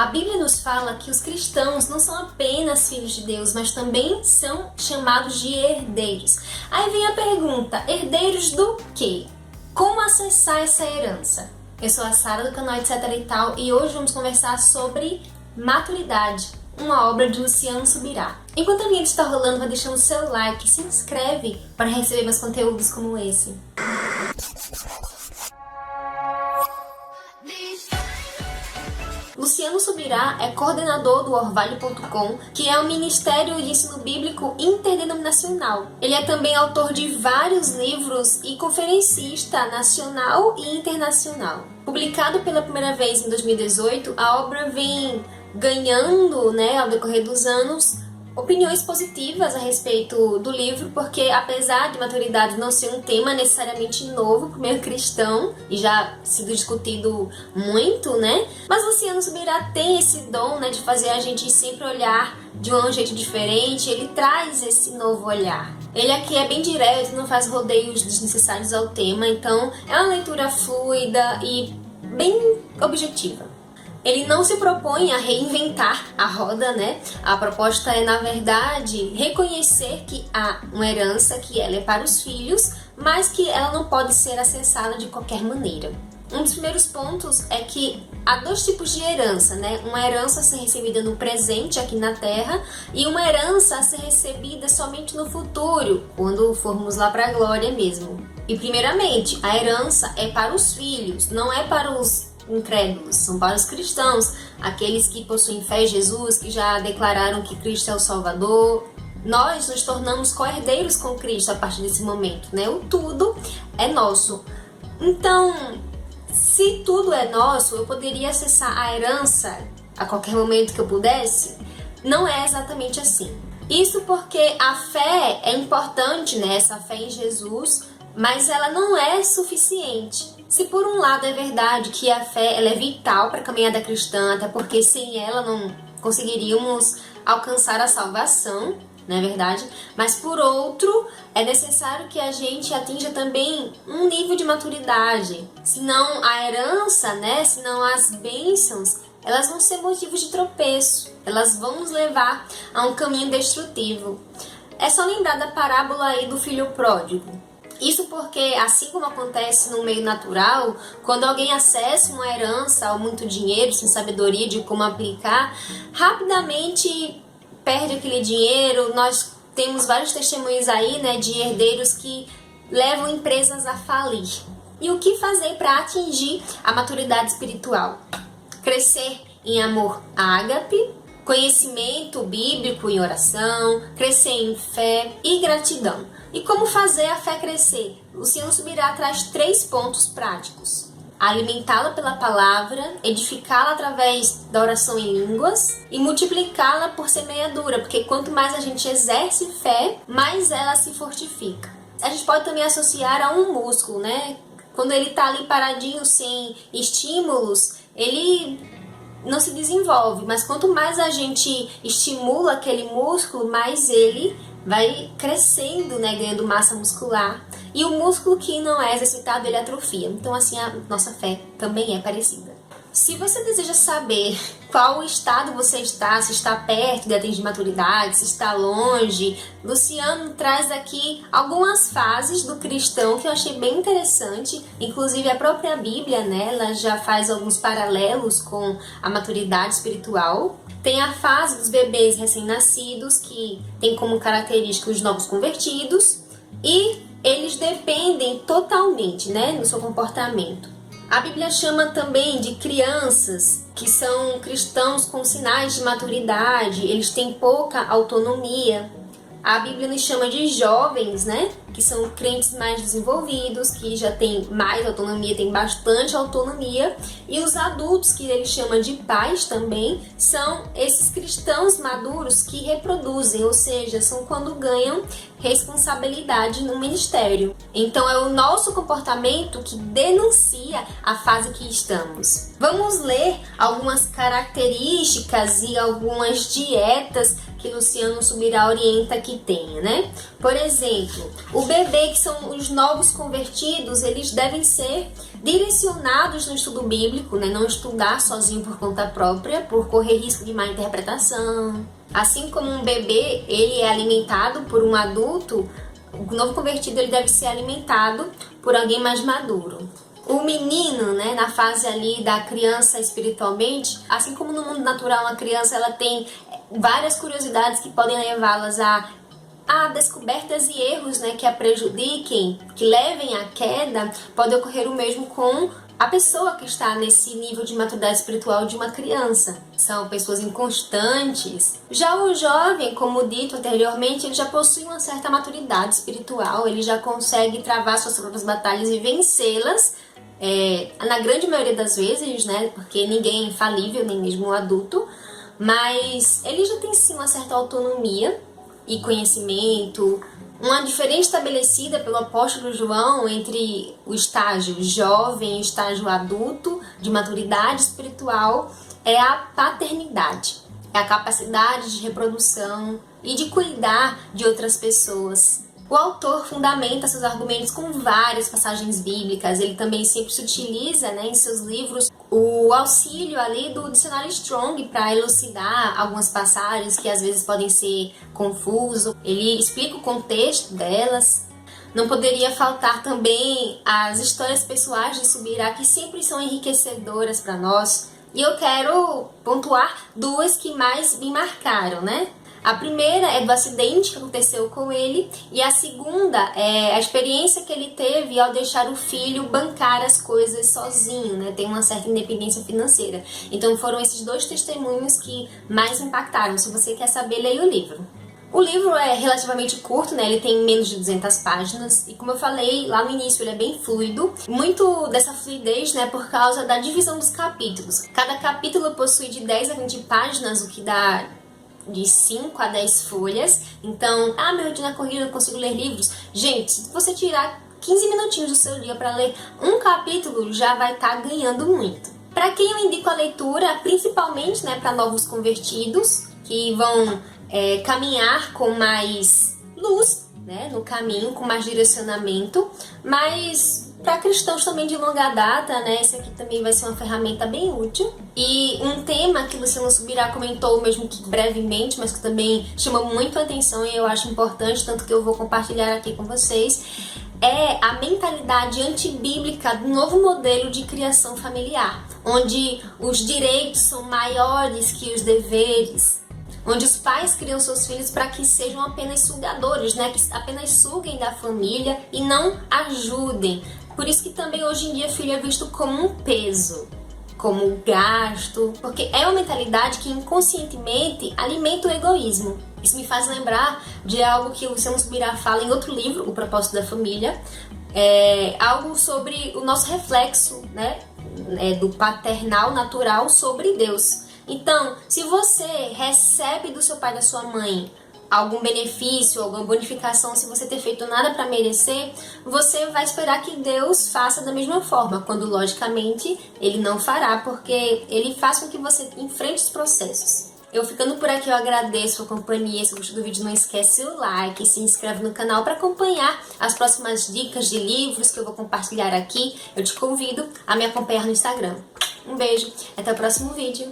A Bíblia nos fala que os cristãos não são apenas filhos de Deus, mas também são chamados de herdeiros. Aí vem a pergunta, herdeiros do quê? Como acessar essa herança? Eu sou a Sara do canal Etc e Tal e hoje vamos conversar sobre Maturidade, uma obra de Luciano Subirá. Enquanto a vinheta está rolando, vai deixando o seu like e se inscreve para receber mais conteúdos como esse. Luciano Subirá é coordenador do Orvalho.com, que é um ministério de ensino bíblico interdenominacional. Ele é também autor de vários livros e conferencista nacional e internacional. Publicado pela primeira vez em 2018, a obra vem ganhando, ao decorrer dos anos, opiniões positivas a respeito do livro, porque apesar de maturidade não ser um tema necessariamente novo para o meio cristão, e já sido discutido muito, mas Luciano Subirá tem esse dom, de fazer a gente sempre olhar de um jeito diferente. Ele traz esse novo olhar. Ele aqui é bem direto, não faz rodeios desnecessários ao tema, então é uma leitura fluida e bem objetiva. Ele não se propõe a reinventar a roda, A proposta é, na verdade, reconhecer que há uma herança, que ela é para os filhos, mas que ela não pode ser acessada de qualquer maneira. Um dos primeiros pontos é que há dois tipos de herança, Uma herança a ser recebida no presente, aqui na Terra, e uma herança a ser recebida somente no futuro, quando formos lá para a glória mesmo. E, primeiramente, a herança é para os filhos, não é para os incrédulos, são para os cristãos, aqueles que possuem fé em Jesus, que já declararam que Cristo é o Salvador. Nós nos tornamos co-herdeiros com Cristo a partir desse momento, O tudo é nosso. Então, se tudo é nosso, eu poderia acessar a herança a qualquer momento que eu pudesse? Não é exatamente assim. Isso porque a fé é importante, essa fé em Jesus, mas ela não é suficiente. Se por um lado é verdade que a fé ela é vital para a caminhada cristã, até porque sem ela não conseguiríamos alcançar a salvação, não é verdade? Mas por outro, é necessário que a gente atinja também um nível de maturidade. Senão a herança, senão as bênçãos, elas vão ser motivos de tropeço. Elas vão nos levar a um caminho destrutivo. É só lembrar da parábola aí do filho pródigo. Isso porque, assim como acontece no meio natural, quando alguém acessa uma herança ou muito dinheiro sem sabedoria de como aplicar, rapidamente perde aquele dinheiro. Nós temos vários testemunhos aí, de herdeiros que levam empresas a falir. E o que fazer para atingir a maturidade espiritual? Crescer em amor ágape, conhecimento bíblico em oração, crescer em fé e gratidão. E como fazer a fé crescer? Luciano Subirá traz 3 pontos práticos. Alimentá-la pela palavra, edificá-la através da oração em línguas e multiplicá-la por semeadura, porque quanto mais a gente exerce fé, mais ela se fortifica. A gente pode também associar a um músculo, Quando ele está ali paradinho, sem estímulos, ele não se desenvolve, mas quanto mais a gente estimula aquele músculo, mais ele vai crescendo, ganhando massa muscular. E o músculo que não é exercitado, ele atrofia. Então, assim, a nossa fé também é parecida. Se você deseja saber qual estado você está, se está perto de atingir maturidade, se está longe, Luciano traz aqui algumas fases do cristão que eu achei bem interessante. Inclusive a própria Bíblia, ela já faz alguns paralelos com a maturidade espiritual. Tem a fase dos bebês recém-nascidos, que tem como característica os novos convertidos, e eles dependem totalmente, no seu comportamento. A Bíblia chama também de crianças, que são cristãos com sinais de maturidade, eles têm pouca autonomia. A Bíblia nos chama de jovens, que são crentes mais desenvolvidos, que já têm mais autonomia, têm bastante autonomia. E os adultos, que ele chama de pais também, são esses cristãos maduros que reproduzem, ou seja, são quando ganham responsabilidade no ministério. Então é o nosso comportamento que denuncia a fase que estamos. Vamos ler algumas características e algumas dietas que Luciano Subirá orienta que tenha, né? Por exemplo, o bebê, que são os novos convertidos, eles devem ser direcionados no estudo bíblico, né? Não estudar sozinho por conta própria, por correr risco de má interpretação. Assim como um bebê, ele é alimentado por um adulto, o novo convertido ele deve ser alimentado por alguém mais maduro. O menino, né, na fase ali da criança espiritualmente, assim como no mundo natural uma criança ela tem várias curiosidades que podem levá-las a descobertas e erros, né, que a prejudiquem, que levem à queda, pode ocorrer o mesmo com a pessoa que está nesse nível de maturidade espiritual de uma criança. São pessoas inconstantes. Já o jovem, como dito anteriormente, ele já possui uma certa maturidade espiritual, ele já consegue travar suas próprias batalhas e vencê-las, na grande maioria das vezes, né, porque ninguém é infalível, nem mesmo um adulto, mas ele já tem sim uma certa autonomia e conhecimento. Uma diferença estabelecida pelo apóstolo João entre o estágio jovem e o estágio adulto de maturidade espiritual é a paternidade, é a capacidade de reprodução e de cuidar de outras pessoas. O autor fundamenta seus argumentos com várias passagens bíblicas. Ele também sempre se utiliza, né, em seus livros o auxílio ali do dicionário Strong para elucidar algumas passagens que às vezes podem ser confusas. Ele explica o contexto delas. Não poderia faltar também as histórias pessoais de Subirá, que sempre são enriquecedoras para nós. E eu quero pontuar duas que mais me marcaram, né? A primeira é do acidente que aconteceu com ele, e a segunda é a experiência que ele teve ao deixar o filho bancar as coisas sozinho, né? Tem uma certa independência financeira. Então foram esses dois testemunhos que mais impactaram. Se você quer saber, leia o livro. O livro é relativamente curto, né? Ele tem menos de 200 páginas e, como eu falei lá no início, ele é bem fluido. Muito dessa fluidez, né, por causa da divisão dos capítulos. Cada capítulo possui de 10 a 20 páginas, o que dá de 5 a 10 folhas. Então, meu dia na corrida eu consigo ler livros. Gente, se você tirar 15 minutinhos do seu dia para ler um capítulo, já vai estar ganhando muito. Para quem eu indico a leitura, principalmente, né, para novos convertidos, que vão caminhar com mais luz, né, no caminho, com mais direcionamento, mas para cristãos também de longa data, né, esse aqui também vai ser uma ferramenta bem útil. E um tema que Luciano Subirá comentou, mesmo que brevemente, mas que também chamou muito a atenção e eu acho importante, tanto que eu vou compartilhar aqui com vocês, é a mentalidade antibíblica do novo modelo de criação familiar, onde os direitos são maiores que os deveres, onde os pais criam seus filhos para que sejam apenas sugadores, né? Que apenas suguem da família e não ajudem. Por isso que também hoje em dia filho é visto como um peso, como um gasto, porque é uma mentalidade que inconscientemente alimenta o egoísmo. Isso me faz lembrar de algo que o Luciano Subirá fala em outro livro, O Propósito da Família, algo sobre o nosso reflexo, né? Do paternal natural sobre Deus. Então, se você recebe do seu pai e da sua mãe algum benefício, alguma bonificação, se você ter feito nada para merecer, você vai esperar que Deus faça da mesma forma, quando logicamente Ele não fará, porque Ele faz com que você enfrente os processos. Eu ficando por aqui, eu agradeço a companhia. Se gostou do vídeo, não esquece o like, se inscreve no canal para acompanhar as próximas dicas de livros que eu vou compartilhar aqui. Eu te convido a me acompanhar no Instagram. Um beijo, até o próximo vídeo.